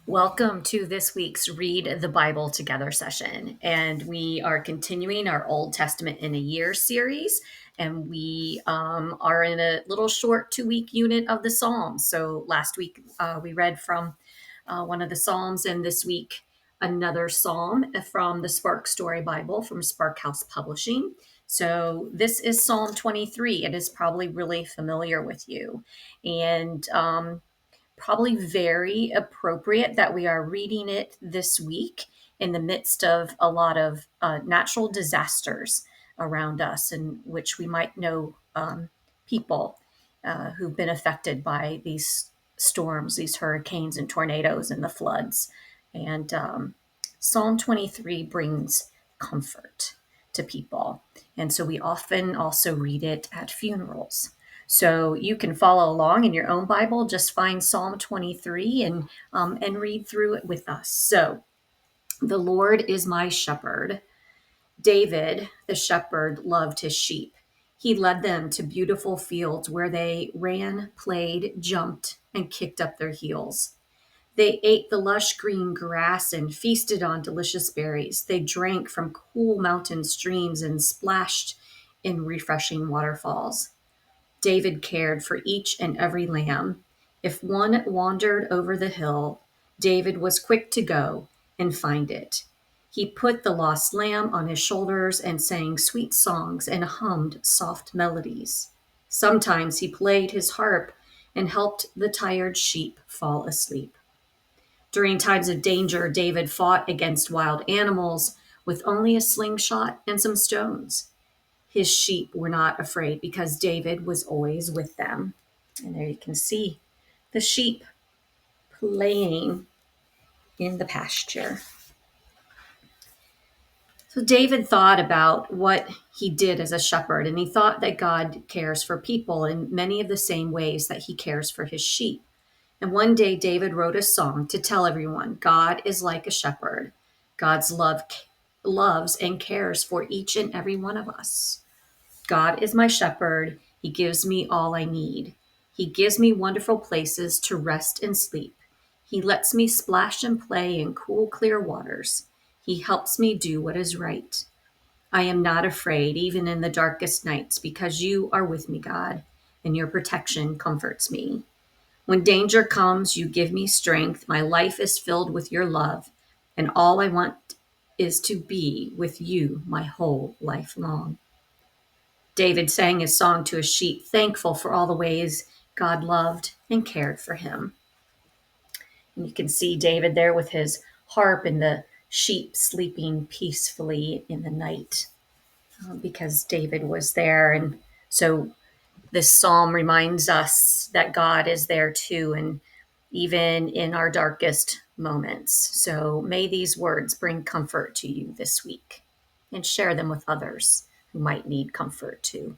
Welcome to this week's Read the Bible Together session. And we are continuing our Old Testament in a Year series. And we are in a little short 2 week unit of the Psalms. So last week we read from one of the Psalms, and this week another Psalm from the Spark Story Bible from Spark House Publishing. So this is Psalm 23. It is probably really familiar with you. And probably very appropriate that we are reading it this week in the midst of a lot of natural disasters around us, in which we might know people who've been affected by these storms, these hurricanes and tornadoes and the floods. And Psalm 23 brings comfort to people. And so we often also read it at funerals. So you can follow along in your own Bible. Just find Psalm 23 and read through it with us. So the Lord is my shepherd. David, the shepherd, loved his sheep. He led them to beautiful fields where they ran, played, jumped, and kicked up their heels. They ate the lush green grass and feasted on delicious berries. They drank from cool mountain streams and splashed in refreshing waterfalls. David cared for each and every lamb. If one wandered over the hill, David was quick to go and find it. He put the lost lamb on his shoulders and sang sweet songs and hummed soft melodies. Sometimes he played his harp and helped the tired sheep fall asleep. During times of danger, David fought against wild animals with only a slingshot and some stones. His sheep were not afraid because David was always with them. And there you can see the sheep playing in the pasture. So David thought about what he did as a shepherd, and he thought that God cares for people in many of the same ways that he cares for his sheep. And one day David wrote a song to tell everyone God is like a shepherd. God's love loves and cares for each and every one of us. God is my shepherd. He gives me all I need. He gives me wonderful places to rest and sleep. He lets me splash and play in cool, clear waters. He helps me do what is right. I am not afraid, even in the darkest nights, because you are with me, God, and your protection comforts me. When danger comes, you give me strength. My life is filled with your love, and all I want is to be with you my whole life long. David sang his song to his sheep, thankful for all the ways God loved and cared for him. And you can see David there with his harp and the sheep sleeping peacefully in the night because David was there. And so this psalm reminds us that God is there too, and even in our darkest moments. So may these words bring comfort to you this week and share them with others who might need comfort too.